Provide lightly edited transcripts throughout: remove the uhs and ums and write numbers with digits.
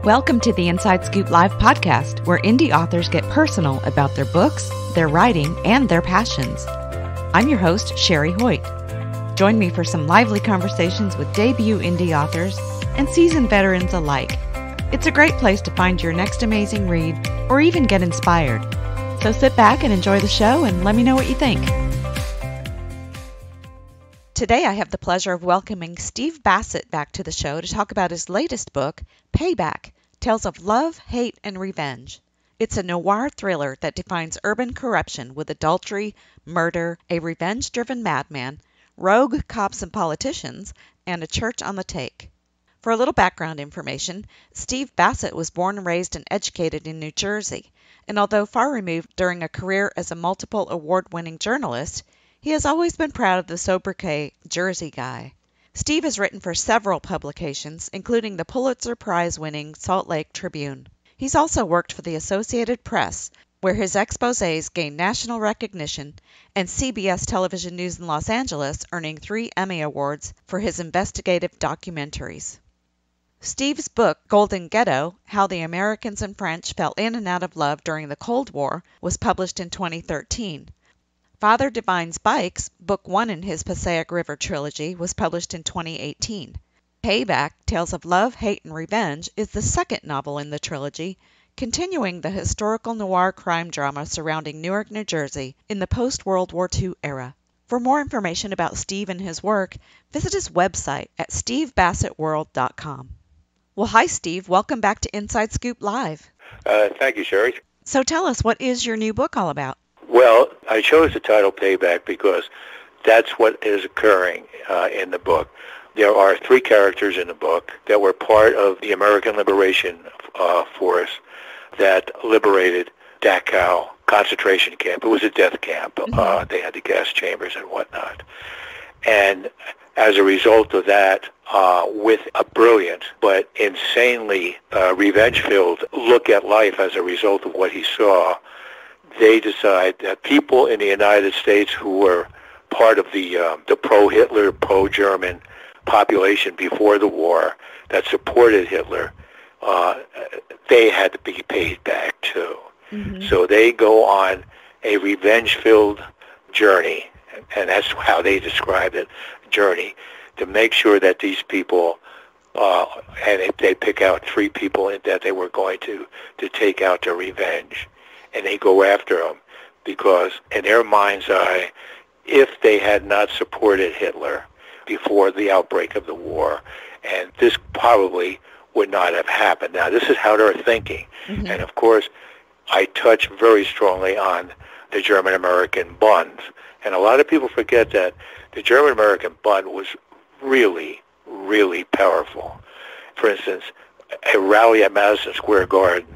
Welcome to the Inside Scoop Live podcast, where indie authors get personal about their books, their writing, and their passions. I'm your host, Sherry Hoyt. Join me for some lively conversations with debut indie authors and seasoned veterans alike. It's a great place to find your next amazing read or even get inspired. So sit back and enjoy the show and let me know what you think. Today I have the pleasure of welcoming Steve Bassett back to the show to talk about his latest book, Payback, Tales of Love, Hate, and Revenge. It's a noir thriller that defines urban corruption with adultery, murder, a revenge-driven madman, rogue cops and politicians, and a church on the take. For a little background information, Steve Bassett was born and raised and educated in New Jersey, and although far removed during a career as a multiple award-winning journalist, he has always been proud of the sobriquet Jersey Guy. Steve has written for several publications, including the Pulitzer Prize-winning Salt Lake Tribune. He's also worked for the Associated Press, where his exposés gained national recognition, and CBS Television News in Los Angeles, earning 3 Emmy Awards for his investigative documentaries. Steve's book, Golden Ghetto, How the Americans and French Fell in and Out of Love During the Cold War, was published in 2013. Father Divine's Bikes, Book 1 in his Passaic River trilogy, was published in 2018. Payback, Tales of Love, Hate, and Revenge is the second novel in the trilogy, continuing the historical noir crime drama surrounding Newark, New Jersey in the post-World War II era. For more information about Steve and his work, visit his website at stevebassettworld.com. Well, hi, Steve. Welcome back to Inside Scoop Live. Thank you, Sherry. So tell us, what is your new book all about? Well, I chose the title Payback because that's what is occurring in the book. There are 3 characters in the book that were part of the American Liberation Force that liberated Dachau concentration camp. It was a death camp. They had the gas chambers and whatnot. And as a result of that, with a brilliant but insanely revenge-filled look at life as a result of what he saw, they decide that people in the United States who were part of the pro-Hitler, pro-German population before the war that supported Hitler, they had to be paid back too. So they go on a revenge-filled journey, and that's how they describe it, journey, to make sure that these people, and they pick out 3 people that they were going to take out their revenge. And they go after them because, in their mind's eye, if they had not supported Hitler before the outbreak of the war, and this probably would not have happened. Now, this is how they're thinking. And, of course, I touch very strongly on the German-American Bund. And a lot of people forget that the German-American Bund was really, really powerful. For instance, a rally at Madison Square Garden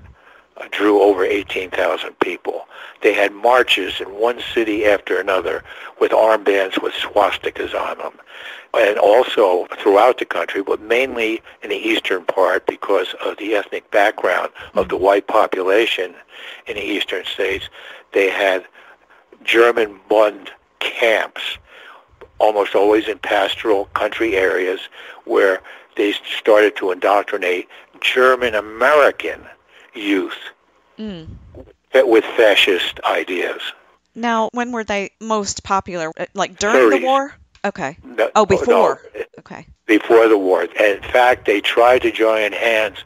drew over 18,000 people. They had marches in one city after another with armbands with swastikas on them. And also throughout the country, but mainly in the eastern part because of the ethnic background of the white population in the eastern states, they had German Bund camps, almost always in pastoral country areas, where they started to indoctrinate German-American youth with fascist ideas. Now, when were they most popular? Like during 30s. the war? Okay. No, before. No, okay. Before the war. And in fact, they tried to join hands.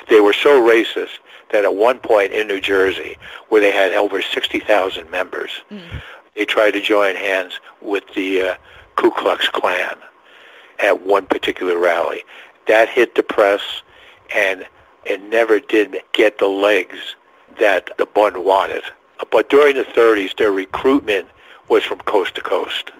They were so racist that at one point in New Jersey, where they had over 60,000 members, they tried to join hands with the Ku Klux Klan at one particular rally. That hit the press, and it never did get the legs that the Bund wanted. But during the 30s, their recruitment was from coast to coast.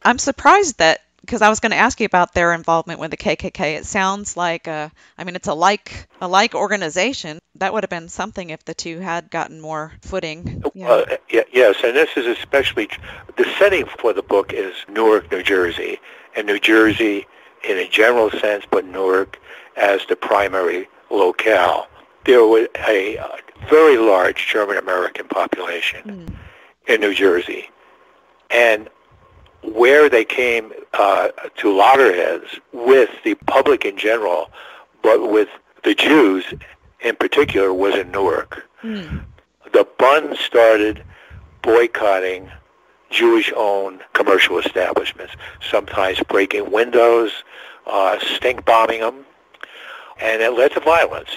I'm surprised that, because I was going to ask you about their involvement with the KKK. It sounds like, it's a like organization. That would have been something if the two had gotten more footing. Yes, and this is especially, the setting for the book is Newark, New Jersey. And New Jersey, in a general sense, but Newark as the primary locale. There was a very large German-American population in New Jersey. And where they came to loggerheads with the public in general, but with the Jews in particular was in Newark. Hmm. The Bund started boycotting Jewish-owned commercial establishments, sometimes breaking windows, stink bombing them, and it led to violence.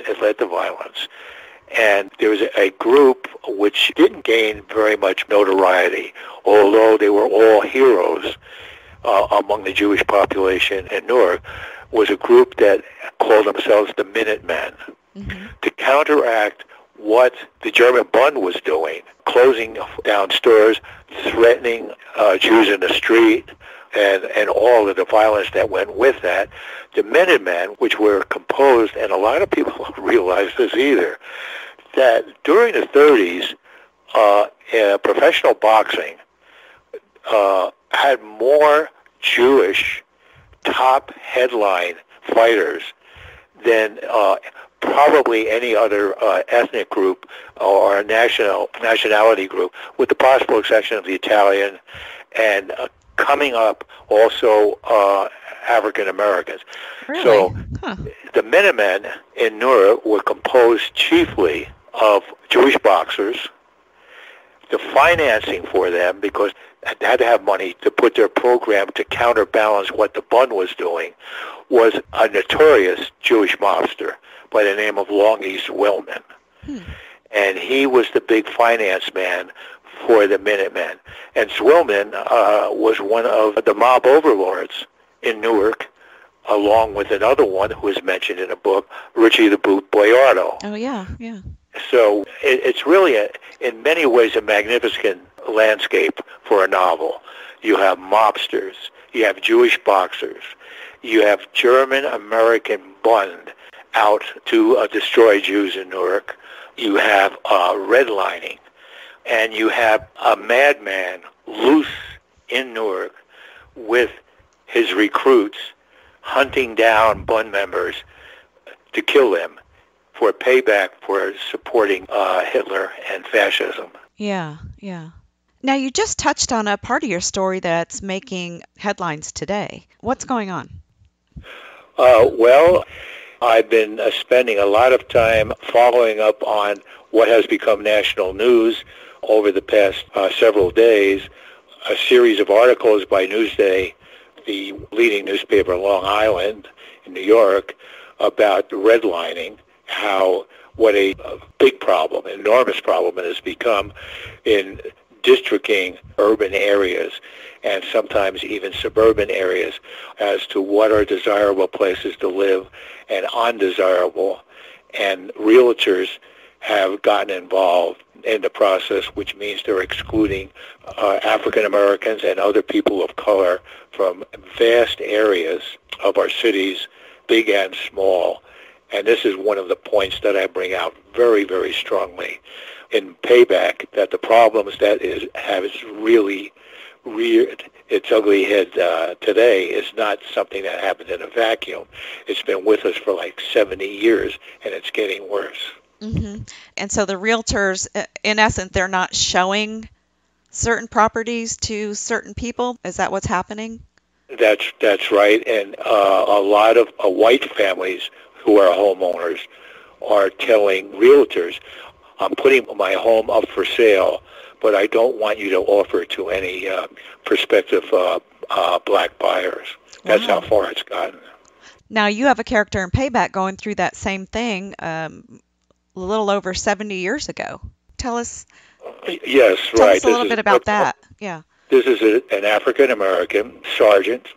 And there was a group which didn't gain very much notoriety, although they were all heroes among the Jewish population in Newark, was a group that called themselves the Minutemen. Mm-hmm. To counteract what the German Bund was doing, closing down stores, threatening Jews in the street, and all of the violence that went with that, the Minutemen, which were composed, and a lot of people don't realize this either, that during the 30s, professional boxing had more Jewish top headline fighters than probably any other ethnic group or nationality group, with the possible exception of the Italian, and coming up also African Americans. Really? So Huh. the Minutemen in Newark were composed chiefly of Jewish boxers. The financing for them, because they had to have money to put their program to counterbalance what the Bund was doing, was a notorious Jewish mobster by the name of Long East Willman. And he was the big finance man for the Minutemen. And Swillman was one of the mob overlords in Newark, along with another one who is mentioned in the book, Richie the Boot Boyardo. Oh, yeah, yeah. So it's really, in many ways, a magnificent landscape for a novel. You have mobsters, you have Jewish boxers, you have German-American Bund out to destroy Jews in Newark, you have redlining, and you have a madman loose in Newark with his recruits hunting down Bund members to kill them for payback for supporting Hitler and fascism. Yeah, yeah. Now, you just touched on a part of your story that's making headlines today. What's going on? Well, I've been spending a lot of time following up on what has become national news over the past several days. A series of articles by Newsday, the leading newspaper in Long Island in New York, about redlining, what a big problem, enormous problem it has become in districting urban areas and sometimes even suburban areas as to what are desirable places to live and undesirable. And realtors have gotten involved in the process, which means they're excluding African Americans and other people of color from vast areas of our cities, big and small. And this is one of the points that I bring out very, very strongly in Payback, that the problems that has really reared its ugly head today is not something that happened in a vacuum. It's been with us for like 70 years, and it's getting worse. Mm-hmm. And so the realtors, in essence, they're not showing certain properties to certain people? Is that what's happening? That's right. And a lot of white families who are homeowners are telling realtors, I'm putting my home up for sale, but I don't want you to offer it to any prospective black buyers. That's how far it's gotten. Now, you have a character in Payback going through that same thing a little over 70 years ago. Tell us, Yes, tell right. us a little bit about that. Yeah. This is an African-American sergeant,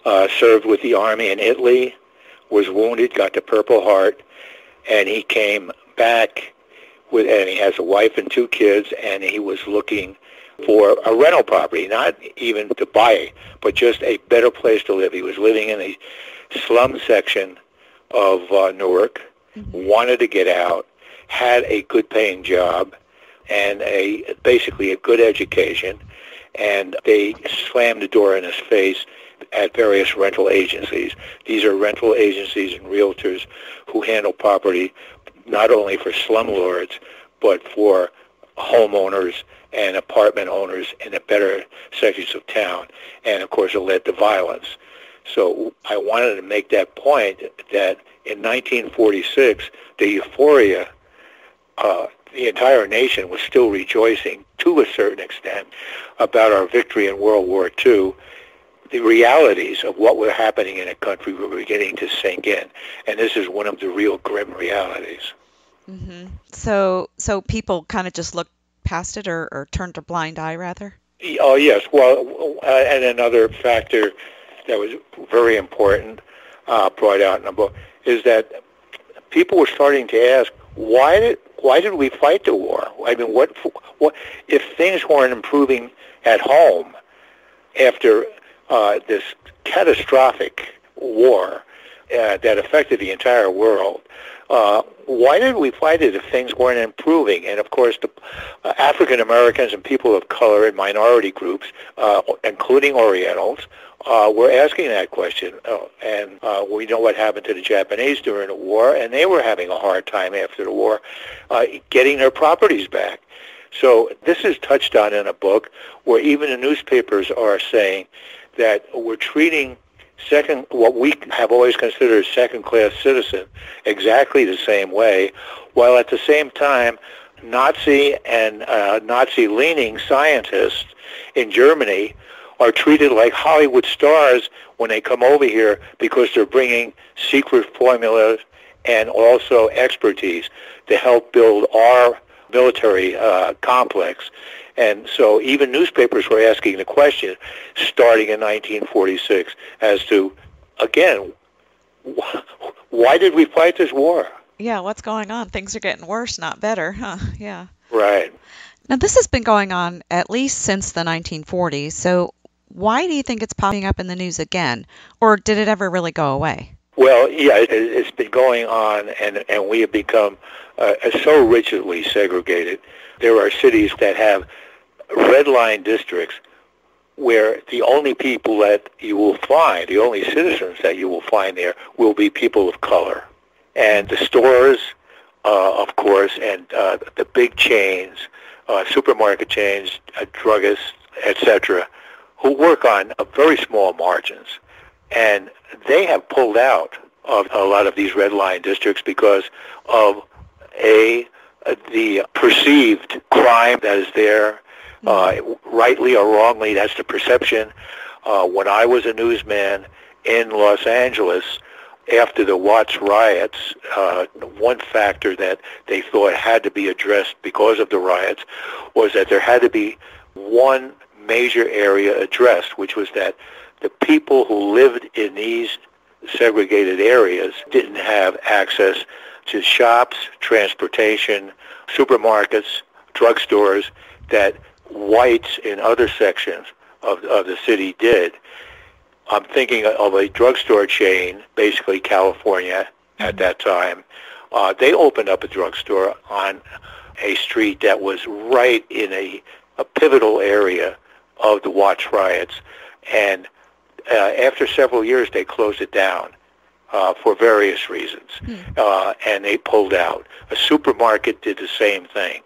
served with the Army in Italy, was wounded, got the Purple Heart, and he came back and he has a wife and 2 kids, and he was looking for a rental property, not even to buy, but just a better place to live. He was living in a slum section of Newark, wanted to get out, had a good-paying job, and basically a good education, and they slammed the door in his face at various rental agencies. These are rental agencies and realtors who handle property not only for slumlords, but for homeowners and apartment owners in the better sections of town. And, of course, it led to violence. So I wanted to make that point that in 1946, the euphoria, the entire nation was still rejoicing to a certain extent about our victory in World War II. The realities of what were happening in a country were beginning to sink in, and this is one of the real grim realities. Hmm. So people kind of just looked past it, or turned a blind eye, rather? Oh, yes. Well, and another factor that was very important, brought out in the book, is that people were starting to ask, why did we fight the war? I mean, what if things weren't improving at home after this catastrophic war that affected the entire world? Why did we fight it if things weren't improving? And of course, the African Americans and people of color and minority groups, including Orientals, were asking that question. And we know what happened to the Japanese during the war, and they were having a hard time after the war getting their properties back. So this is touched on in a book where even the newspapers are saying that we're treating what we have always considered second-class citizen exactly the same way, while at the same time Nazi and Nazi-leaning scientists in Germany are treated like Hollywood stars when they come over here because they're bringing secret formulas and also expertise to help build our military complex. And so even newspapers were asking the question, starting in 1946, as to, again, why did we fight this war? Yeah, what's going on? Things are getting worse, not better, huh? Yeah. Right. Now, this has been going on at least since the 1940s, so why do you think it's popping up in the news again? Or did it ever really go away? Well, yeah, it's been going on, and we have become so rigidly segregated. There are cities that have red line districts where the only people that you will find, the only citizens that you will find there will be people of color. And the stores, of course, and the big chains, supermarket chains, druggists, etc., who work on very small margins. And they have pulled out of a lot of these red line districts because of the perceived crime that is there. Rightly or wrongly, that's the perception. When I was a newsman in Los Angeles after the Watts riots, one factor that they thought had to be addressed because of the riots was that there had to be one major area addressed, which was that the people who lived in these segregated areas didn't have access to shops, transportation, supermarkets, drugstores that whites in other sections of the city did. I'm thinking of a drugstore chain, basically California at that time. They opened up a drugstore on a street that was right in a pivotal area of the Watts riots. And after several years, they closed it down for various reasons. And they pulled out. A supermarket did the same thing.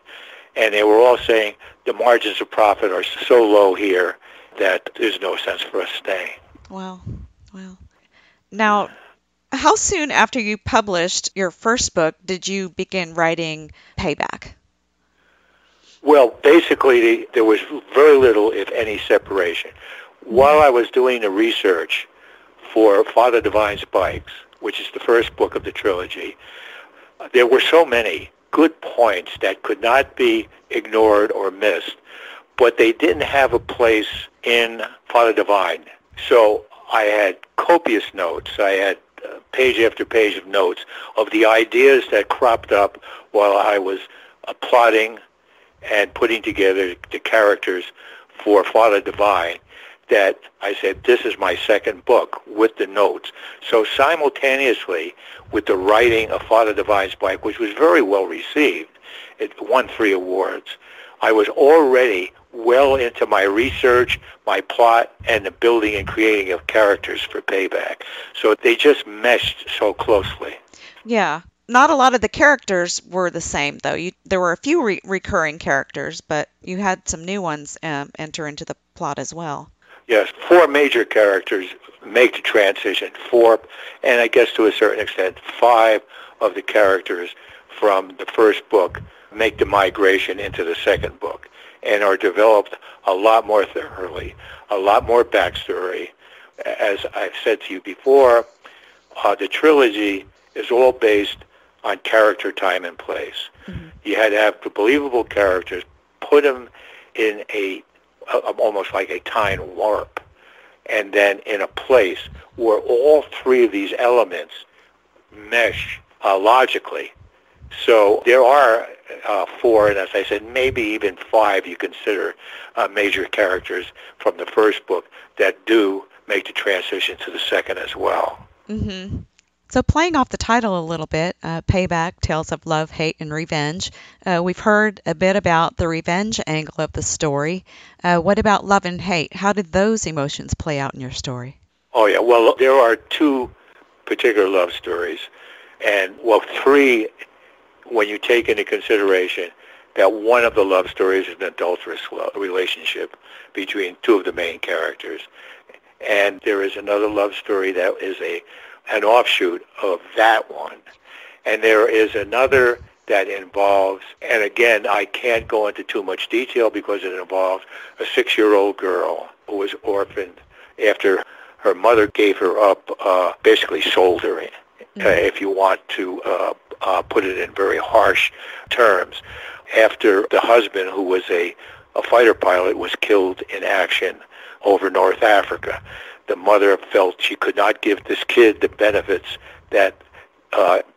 And they were all saying the margins of profit are so low here that there's no sense for us staying. Well. Now, how soon after you published your first book did you begin writing Payback? Well, basically, there was very little, if any, separation. While I was doing the research for Father Divine's Spikes, which is the first book of the trilogy, there were so many good points that could not be ignored or missed, but they didn't have a place in Father Divine. So I had copious notes. I had page after page of notes of the ideas that cropped up while I was plotting and putting together the characters for Father Divine, that I said, this is my second book with the notes. So simultaneously with the writing of Father Divine's Spike, which was very well received, it won 3 awards, I was already well into my research, my plot, and the building and creating of characters for Payback. So they just meshed so closely. Yeah. Not a lot of the characters were the same, though. There were a few recurring characters, but you had some new ones enter into the plot as well. Yes, four major characters make the transition. Four, and I guess to a certain extent, five of the characters from the first book make the migration into the second book and are developed a lot more thoroughly, a lot more backstory. As I've said to you before, the trilogy is all based on character, time, and place. Mm-hmm. You had to have the believable characters, put them in almost like a time warp, and then in a place where all three of these elements mesh logically. So there are four, and as I said, maybe even five you consider major characters from the first book that do make the transition to the second as well. Mm-hmm. So playing off the title a little bit, Payback, Tales of Love, Hate, and Revenge, we've heard a bit about the revenge angle of the story. What about love and hate? How did those emotions play out in your story? Oh, yeah. Well, there are two particular love stories, and, well, three when you take into consideration that one of the love stories is an adulterous relationship between two of the main characters. And there is another love story that is an offshoot of that one. And there is another that involves, and again, I can't go into too much detail because it involves a 6-year-old girl who was orphaned after her mother gave her up, basically sold her, if you want to put it in very harsh terms, after the husband, who was a fighter pilot, was killed in action over North Africa. The mother felt she could not give this kid the benefits that,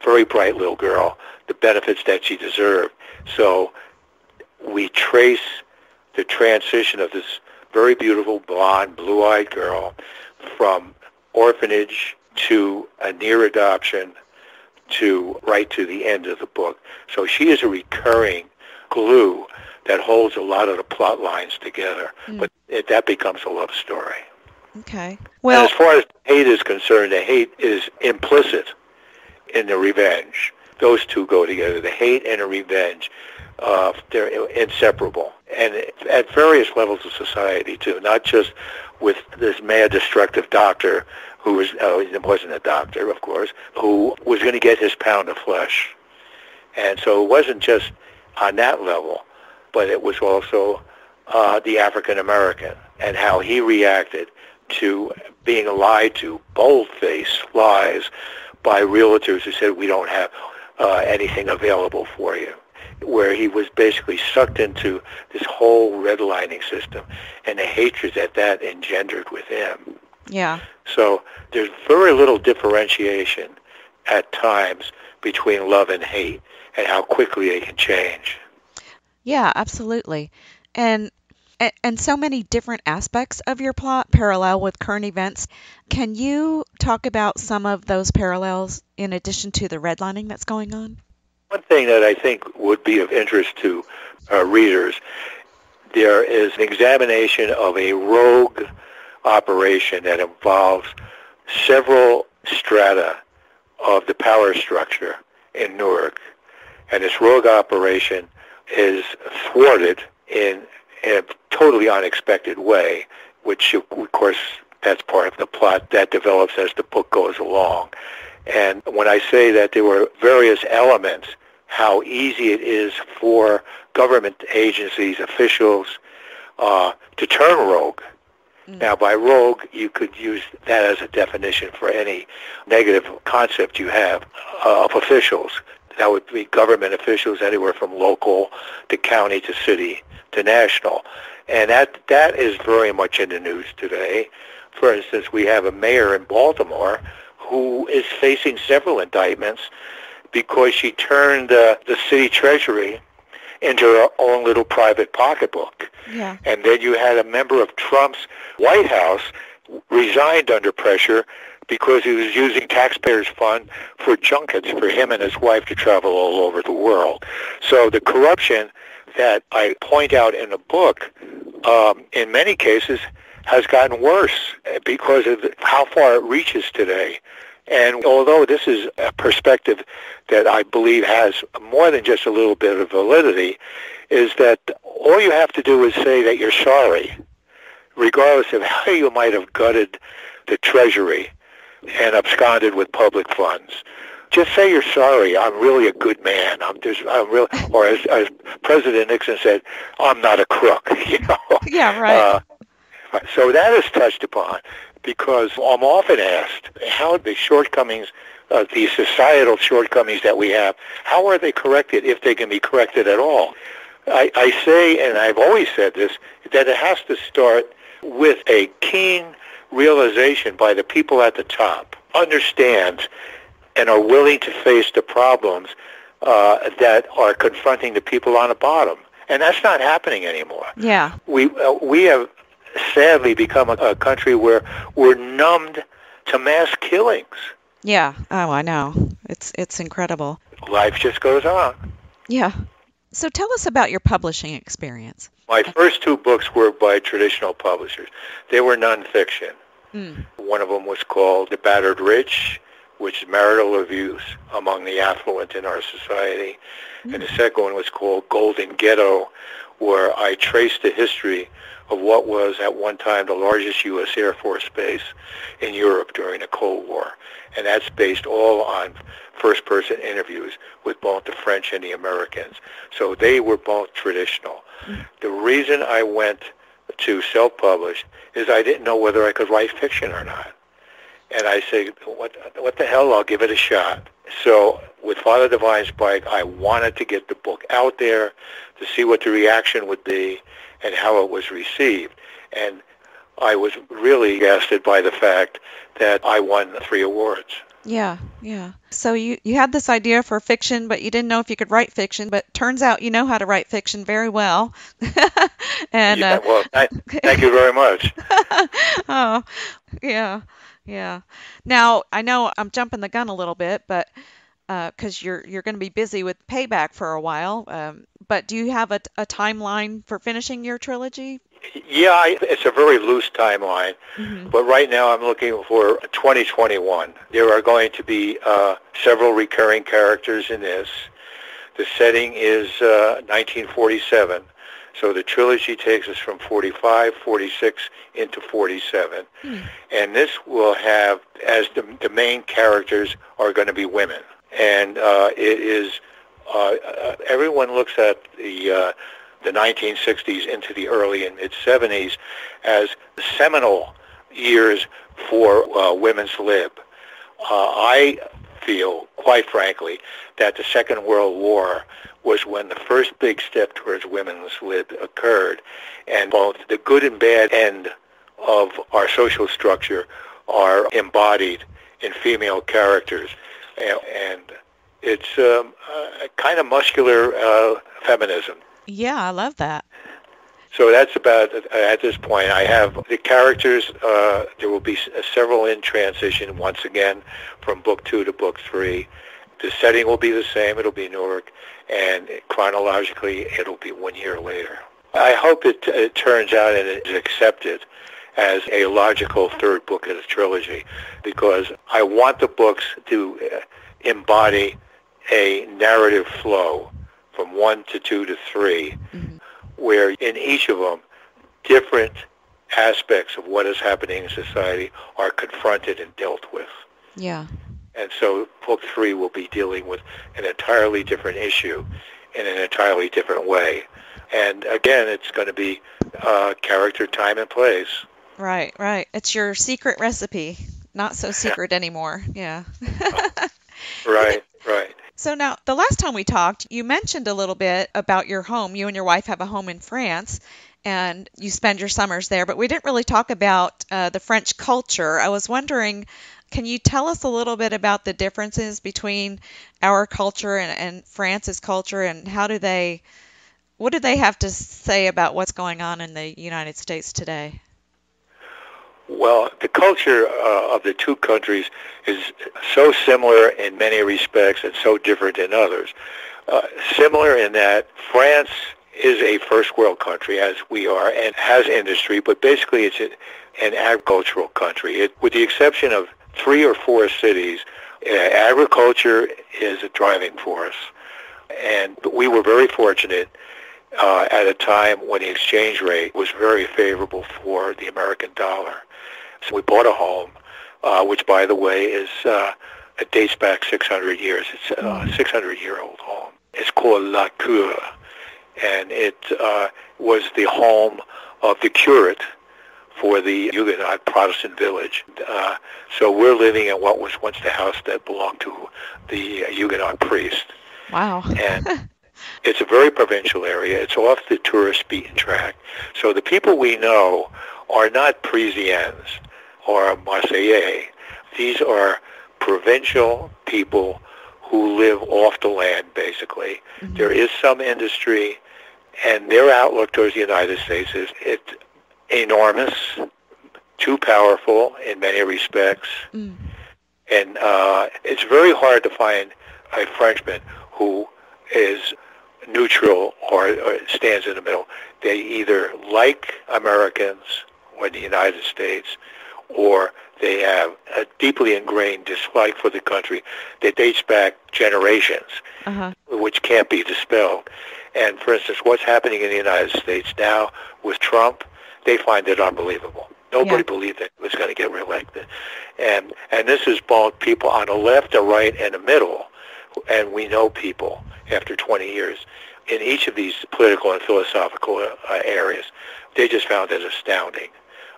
very bright little girl, the benefits that she deserved. So we trace the transition of this very beautiful, blonde, blue-eyed girl from orphanage to a near adoption to right to the end of the book. So she is a recurring glue that holds a lot of the plot lines together. But that becomes a love story. Okay. Well, and as far as hate is concerned, the hate is implicit in the revenge. Those two go together. The hate and the revenge, they're inseparable. And at various levels of society, too, not just with this mad, destructive doctor who wasn't a doctor, of course, who was going to get his pound of flesh. And so it wasn't just on that level, but it was also the African American and how he reacted to being lied to, bold-faced lies by realtors who said, we don't have anything available for you, where he was basically sucked into this whole redlining system and the hatred that engendered with him. Yeah. So there's very little differentiation at times between love and hate and how quickly they can change. Yeah, absolutely. And so many different aspects of your plot parallel with current events. Can you talk about some of those parallels in addition to the redlining that's going on? One thing that I think would be of interest to readers, there is an examination of a rogue operation that involves several strata of the power structure in Newark. And this rogue operation is thwarted in a totally unexpected way, which, of course, that's part of the plot that develops as the book goes along. And when I say that there were various elements, how easy it is for government agencies, officials, to turn rogue. Now, by rogue, you could use that as a definition for any negative concept you have of officials. That would be government officials anywhere from local to county to city to national. And that is very much in the news today. For instance, we have a mayor in Baltimore who is facing several indictments because she turned the city treasury into her own little private pocketbook. Yeah. And then you had a member of Trump's White House resigned under pressure because he was using taxpayers' fund for junkets for him and his wife to travel all over the world. So the corruption that I point out in the book, in many cases, has gotten worse because of how far it reaches today. And although this is a perspective that I believe has more than just a little bit of validity, is that all you have to do is say that you're sorry, regardless of how you might have gutted the Treasury and absconded with public funds, just say you're sorry. I'm really a good man. I'm real. Or as President Nixon said, I'm not a crook. You know. Yeah, right. So that is touched upon, because I'm often asked how the shortcomings, the societal shortcomings that we have, how are they corrected, if they can be corrected at all? I say, and I've always said this, that it has to start with a keen realization by the people at the top, understands and are willing to face the problems that are confronting the people on the bottom. And that's not happening anymore. Yeah. We have sadly become a country where we're numbed to mass killings. Yeah. Oh, I know. It's incredible. Life just goes on. Yeah. So tell us about your publishing experience. My first two books were by traditional publishers. They were nonfiction. One of them was called The Battered Rich, which is marital abuse among the affluent in our society. And the second one was called Golden Ghetto, where I traced the history of what was at one time the largest U.S. Air Force base in Europe during the Cold War. And that's based all on first-person interviews with both the French and the Americans. So they were both traditional. The reason I went to self-publish is I didn't know whether I could write fiction or not. And I said, what the hell, I'll give it a shot. So with Father Divine's Bike, I wanted to get the book out there to see what the reaction would be and how it was received. And I was really gasted by the fact that I won 3 awards. Yeah, yeah. So you had this idea for fiction, but you didn't know if you could write fiction, but turns out you know how to write fiction very well. And yeah, well, thank you very much. Oh, yeah, yeah. Now, I know I'm jumping the gun a little bit, but because you're going to be busy with Payback for a while, but do you have a timeline for finishing your trilogy? Yeah, it's a very loose timeline, but right now I'm looking for 2021. There are going to be several recurring characters in this. The setting is 1947, so the trilogy takes us from 45, 46 into 47. And this will have, as the main characters are going to be women. And it is, everyone looks at the 1960s into the early and mid-70s as seminal years for women's lib. I feel, quite frankly, that the Second World War was when the first big step towards women's lib occurred, and both the good and bad end of our social structure are embodied in female characters. And it's a kind of muscular feminism. Yeah, I love that. So that's about, at this point, I have the characters. There will be several in transition once again from book 2 to book 3. The setting will be the same. It'll be Newark, and chronologically, it'll be 1 year later. I hope it turns out and is accepted as a logical third book of the trilogy, because I want the books to embody a narrative flow from 1 to 2 to 3, where in each of them, different aspects of what is happening in society are confronted and dealt with. Yeah. And so book 3 will be dealing with an entirely different issue in an entirely different way. And again, it's going to be character, time, and place. Right, right. It's your secret recipe. Not so secret anymore. Yeah. Right, right. So now, the last time we talked, you mentioned a little bit about your home. You and your wife have a home in France, and you spend your summers there, but we didn't really talk about the French culture. I was wondering, can you tell us a little bit about the differences between our culture and France's culture, and what do they have to say about what's going on in the United States today? Well, the culture of the two countries is so similar in many respects and so different in others. Similar in that France is a first world country, as we are, and has industry, but basically it's an agricultural country. With the exception of 3 or 4 cities, agriculture is a driving force. And we were very fortunate at a time when the exchange rate was very favorable for the American dollar. So we bought a home, which, by the way, it dates back 600 years. It's a 600-year-old home. It's called La Cure, and it was the home of the curate for the Huguenot Protestant village. So we're living in what was once the house that belonged to the Huguenot priest. Wow. And it's a very provincial area. It's off the tourist beaten track. So the people we know are not Parisians or Marseillais. These are provincial people who live off the land, basically. Mm-hmm. There is some industry, and their outlook towards the United States is it's enormous, too powerful in many respects, and it's very hard to find a Frenchman who is neutral or stands in the middle. They either like Americans or the United States, or they have a deeply ingrained dislike for the country that dates back generations, which can't be dispelled. And, for instance, what's happening in the United States now with Trump, they find it unbelievable. Nobody believed that he was going to get reelected. And this is both people on the left, the right, and the middle. And we know people after 20 years in each of these political and philosophical areas. They just found it astounding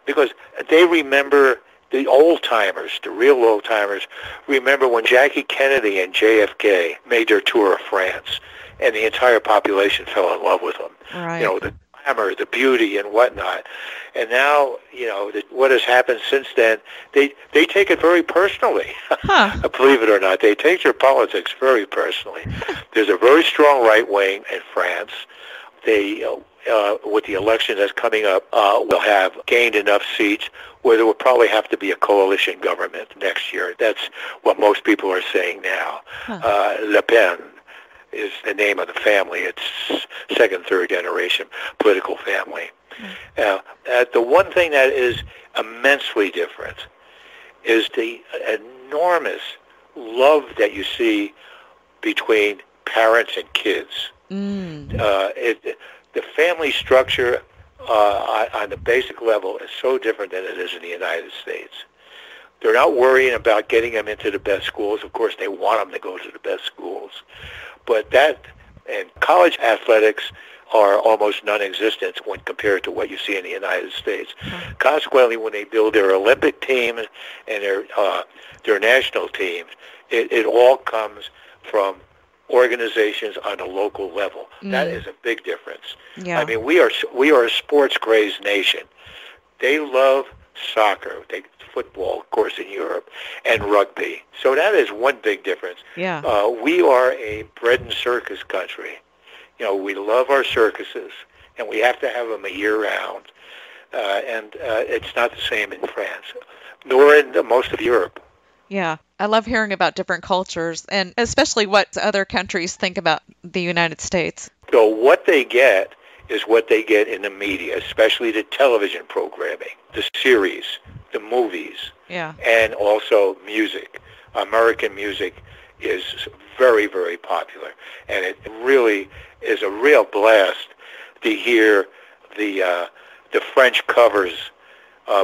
because they remember the old-timers, the real old-timers, remember when Jackie Kennedy and JFK made their tour of France, and the entire population fell in love with them. Right. You know, the glamour, the beauty, and whatnot. And now, you know, what has happened since then, they take it very personally. Believe it or not, they take their politics very personally. There's a very strong right wing in France. They, with the election that's coming up, will have gained enough seats where there will probably have to be a coalition government next year. That's what most people are saying now. Le Pen is the name of the family. It's second, third generation political family. The one thing that is immensely different is the enormous love that you see between parents and kids. The family structure on the basic level is so different than it is in the United States. They're not worrying about getting them into the best schools. Of course, they want them to go to the best schools. But that and college athletics are almost non-existent when compared to what you see in the United States. Consequently, when they build their Olympic team and their national teams, it all comes from organizations on a local level. That is a big difference. I mean, we are a sports crazed nation. They love soccer, football, of course, in Europe, and rugby. So that is one big difference. We are a bread and circus country. You know, we love our circuses, and we have to have them a year round. And it's not the same in France, nor in most of Europe. Yeah, I love hearing about different cultures, and especially what other countries think about the United States. So what they get is what they get in the media, especially the television programming, the series, the movies, and also music. American music is very, very popular, and it really is a real blast to hear the French covers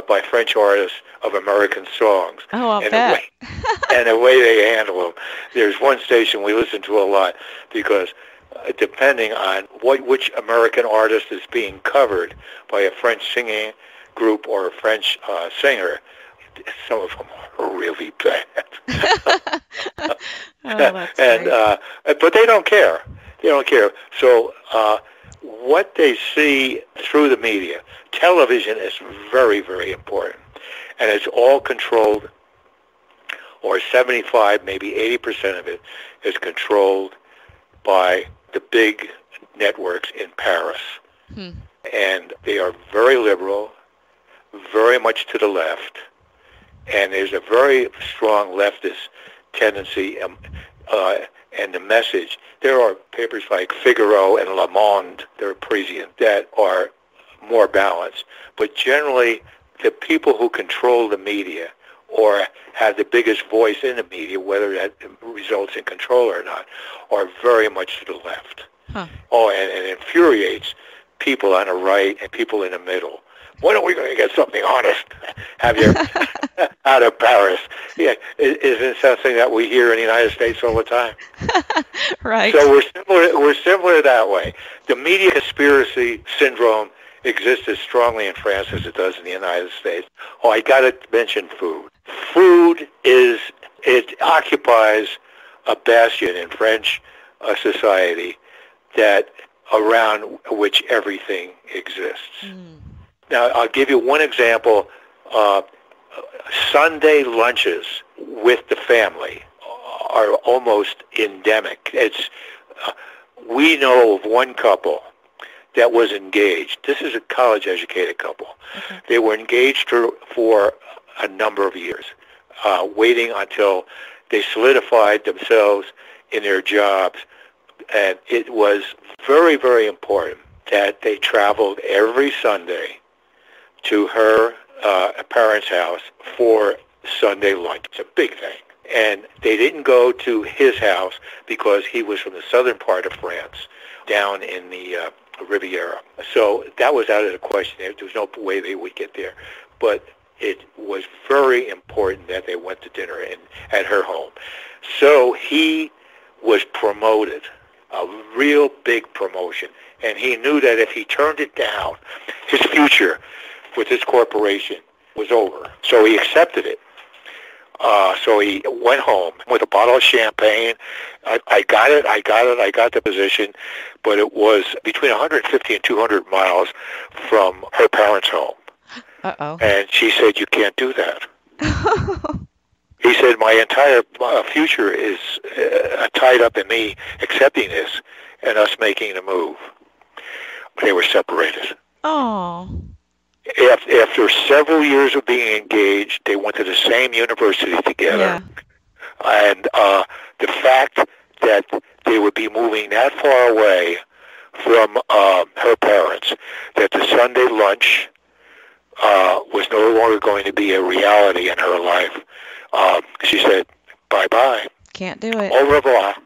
by French artists of American songs. Oh, I'll bet. And the way they handle them. There's one station we listen to a lot because depending on which American artist is being covered by a French singing group or a French singer, some of them are really bad. But they don't care. They don't care. So what they see through the media, television is very, very important. And it's all controlled, or 75, maybe 80% of it is controlled by the big networks in Paris. And they are very liberal, very much to the left, and there's a very strong leftist tendency and the message. There are papers like Figaro and Le Monde, they're Parisian, that are more balanced. But generally, the people who control the media or have the biggest voice in the media, whether that results in control or not, are very much to the left. Huh. Oh, and it infuriates people on the right and people in the middle. When are we going to get something honest? Have you out of Paris? Yeah, isn't something that we hear in the United States all the time? Right. So we're similar. We're similar that way. The media conspiracy syndrome exists as strongly in France as it does in the United States. Oh, I got to mention food. Food it occupies a bastion in French society that around which everything exists. Mm. Now, I'll give you one example. Sunday lunches with the family are almost endemic. We know of one couple that was engaged. This is a college-educated couple. Okay. They were engaged for a number of years, waiting until they solidified themselves in their jobs. And it was very, very important that they traveled every Sunday to her parents' house for Sunday lunch. It's a big thing. And they didn't go to his house because he was from the southern part of France, down in the Riviera. So that was out of the question. There was no way they would get there. But it was very important that they went to dinner at her home. So he was promoted, a real big promotion. And he knew that if he turned it down, his future with this corporation was over. So he accepted it. So he went home with a bottle of champagne. I got the position, but it was between 150 and 200 miles from her parents' home. Uh-oh. And she said, "You can't do that." He said, "My entire future is tied up in me accepting this and us making the move." They were separated. Oh. After several years of being engaged, they went to the same university together. Yeah. And the fact that they would be moving that far away from her parents, that the Sunday lunch was no longer going to be a reality in her life, she said, "Bye-bye. Can't do it. Au revoir."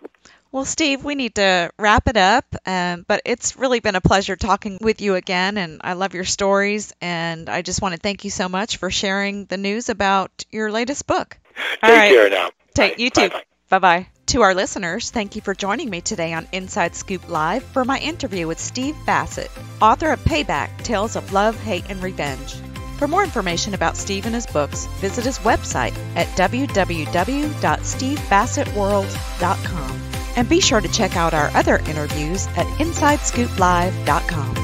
Well, Steve, we need to wrap it up, but it's really been a pleasure talking with you again, and I love your stories, and I just want to thank you so much for sharing the news about your latest book. Take care now. You too. Bye-bye. Bye-bye. To our listeners, thank you for joining me today on Inside Scoop Live for my interview with Steve Bassett, author of Payback, Tales of Love, Hate, and Revenge. For more information about Steve and his books, visit his website at www.stevebassettworld.com. And be sure to check out our other interviews at InsideScoopLive.com.